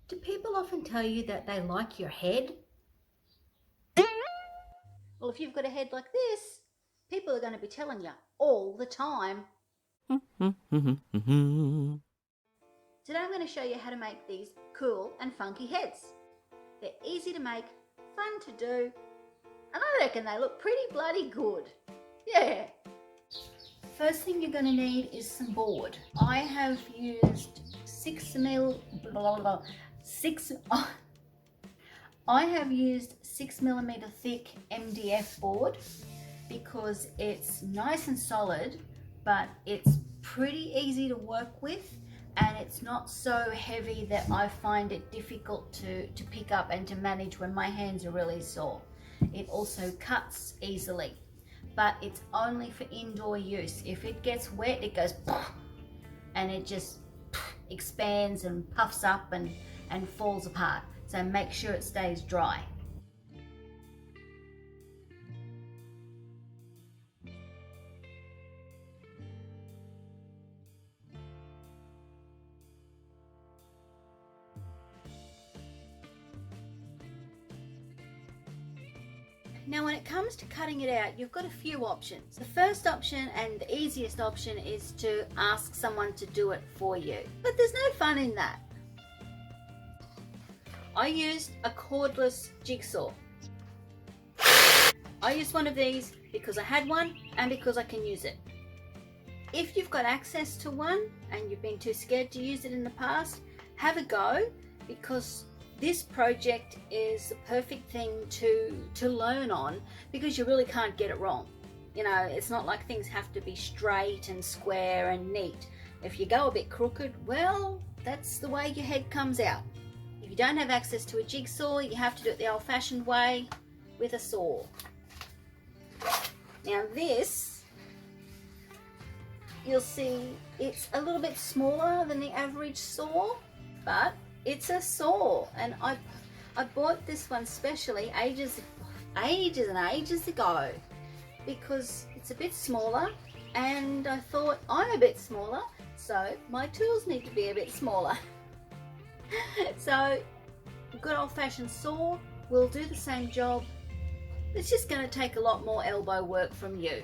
Do people often tell you that they like your head? Well, if you've got a head like this, people are going to be telling you all the time. Today I'm going to show you how to make these cool and funky heads. They're easy to make, fun to do, and I reckon they look pretty bloody good. Yeah. First thing you're going to need is some board. I have used 6mm thick MDF board because it's nice and solid, but it's pretty easy to work with, and it's not so heavy that I find it difficult to pick up and to manage when my hands are really sore. It also cuts easily, but it's only for indoor use. If it gets wet, it goes and it just expands and puffs up and falls apart. So make sure it stays dry. Now when it comes to cutting it out, you've got a few options. The first option and the easiest option is to ask someone to do it for you. But there's no fun in that. I used a cordless jigsaw. I used one of these because I had one and because I can use it. If you've got access to one and you've been too scared to use it in the past, have a go, because this project is the perfect thing to learn on, because you really can't get it wrong. You know, it's not like things have to be straight and square and neat. If you go a bit crooked, well, that's the way your head comes out. If you don't have access to a jigsaw, you have to do it the old-fashioned way with a saw. Now this, you'll see it's a little bit smaller than the average saw, but it's a saw, and I bought this one specially ages and ages ago because it's a bit smaller, and I thought I'm a bit smaller, so my tools need to be a bit smaller. So a good old-fashioned saw will do the same job. It's just going to take a lot more elbow work from you.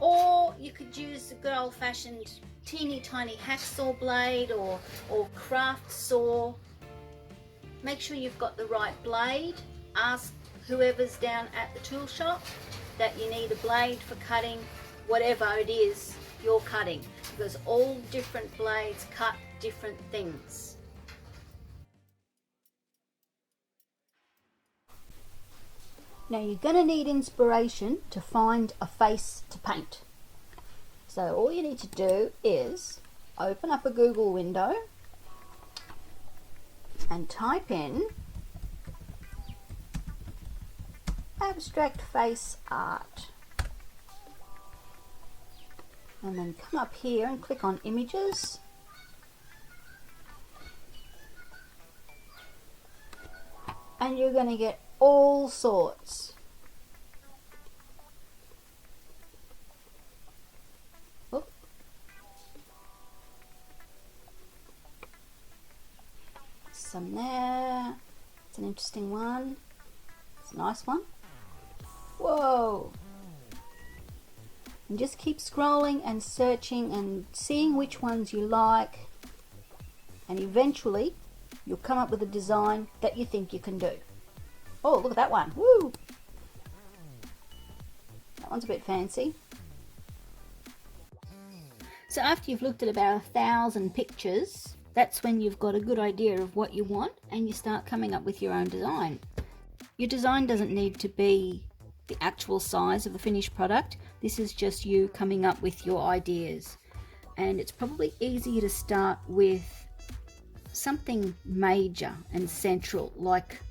Or you could use a good old-fashioned teeny tiny hacksaw blade or craft saw. Make sure you've got the right blade. Ask whoever's down at the tool shop that you need a blade for cutting whatever it is you're cutting, because all different blades cut different things. Now you're going to need inspiration to find a face to paint. So all you need to do is open up a Google window and type in abstract face art, and then come up here and click on images, and you're going to get all sorts. Some there. It's an interesting one. It's a nice one. Whoa! And just keep scrolling and searching and seeing which ones you like, and eventually you'll come up with a design that you think you can do. Oh, look at that one. Woo! That one's a bit fancy. So after you've looked at about 1,000 pictures, that's when you've got a good idea of what you want, and you start coming up with your own design. Your design doesn't need to be the actual size of the finished product. This is just you coming up with your ideas. And it's probably easier to start with something major and central, like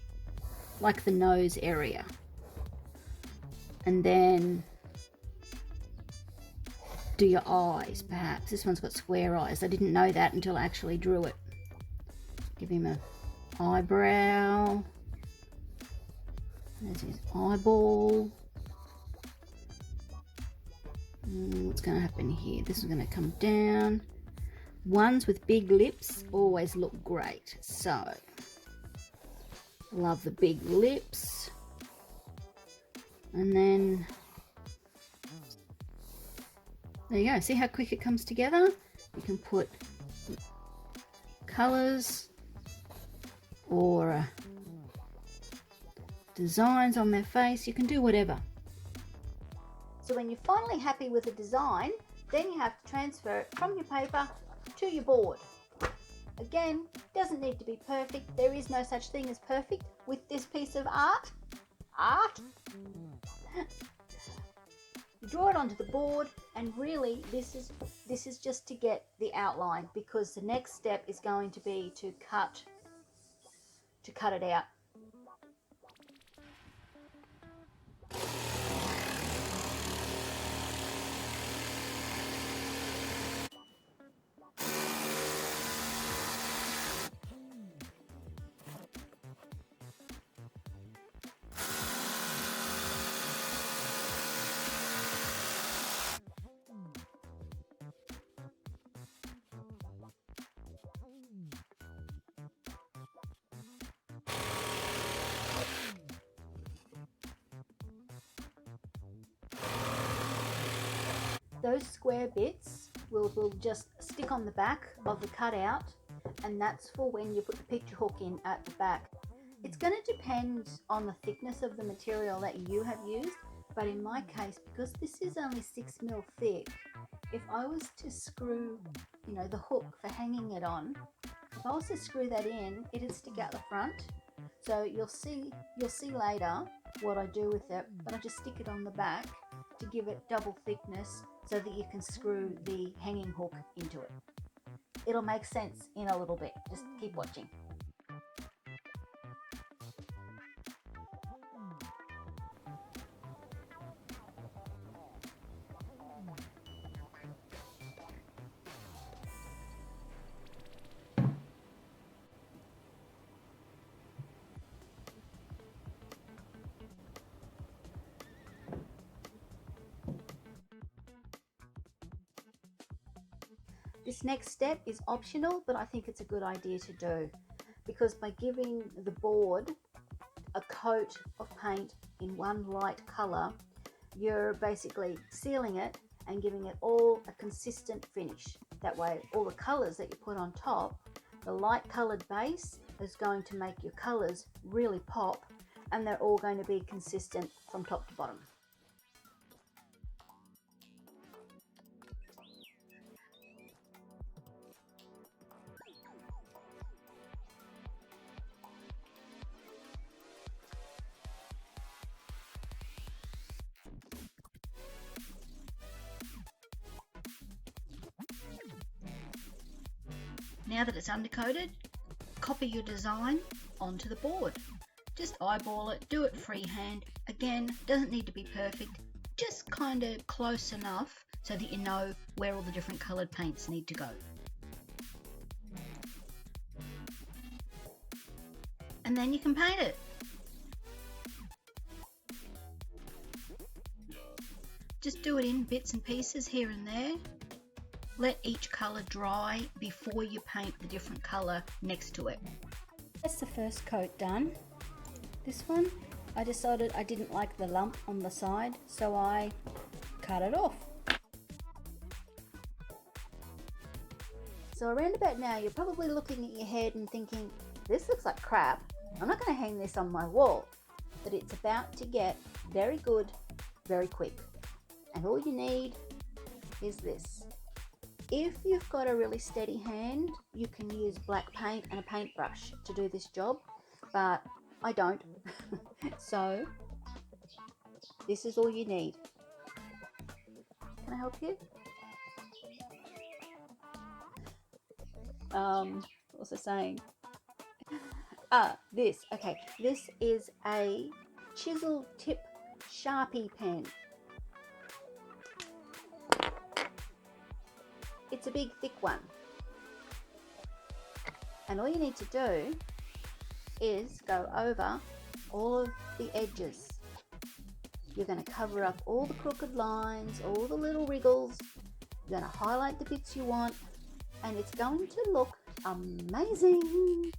the nose area. And then do your eyes, perhaps. This one's got square eyes. I didn't know that until I actually drew it. Give him an eyebrow. There's his eyeball. What's going to happen here? This is going to come down. Ones with big lips always look great. So Love the big lips. And then there you go. See how quick it comes together? You can put colours or designs on their face. You can do whatever. So when you're finally happy with the design, then you have to transfer it from your paper to your board. Again, doesn't need to be perfect. There is no such thing as perfect with this piece of art. You draw it onto the board, and really this is just to get the outline, because the next step is going to be to cut it out. Those square bits will just stick on the back of the cutout, and that's for when you put the picture hook in at the back. It's going to depend on the thickness of the material that you have used, but in my case, because this is only 6mm thick, if I was to screw, the hook for hanging it on, if I was to screw that in, it'd stick out the front. So you'll see later what I do with it, but I just stick it on the back to give it double thickness so that you can screw the hanging hook into it. It'll make sense in a little bit. Just keep watching. This next step is optional, but I think it's a good idea to do, because by giving the board a coat of paint in one light color, you're basically sealing it and giving it all a consistent finish. That way, all the colors that you put on top, the light colored base is going to make your colors really pop, and they're all going to be consistent from top to bottom. Now that it's undercoated, copy your design onto the board. Just eyeball it, do it freehand. Again, doesn't need to be perfect, just kind of close enough so that you know where all the different coloured paints need to go. And then you can paint it. Just do it in bits and pieces here and there. Let each colour dry before you paint the different colour next to it. That's the first coat done. This one, I decided I didn't like the lump on the side, so I cut it off. So around about now, you're probably looking at your head and thinking, this looks like crap. I'm not going to hang this on my wall. But it's about to get very good, very quick. And all you need is this. If you've got a really steady hand, you can use black paint and a paintbrush to do this job, but I don't. So this is all you need. Can I help you? What was I saying? This. Okay, this is a chisel tip Sharpie pen. It's a big thick one, and all you need to do is go over all of the edges. You're going to cover up all the crooked lines, all the little wriggles. You're going to highlight the bits you want, and it's going to look amazing.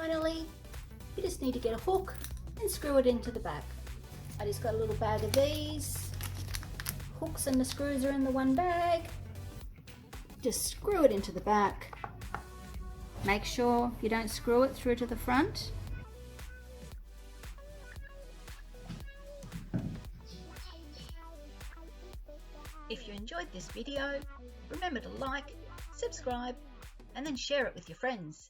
finally, you just need to get a hook and screw it into the back. I just got a little bag of these. Hooks and the screws are in the one bag. Just screw it into the back. Make sure you don't screw it through to the front. If you enjoyed this video, remember to like, subscribe, and then share it with your friends.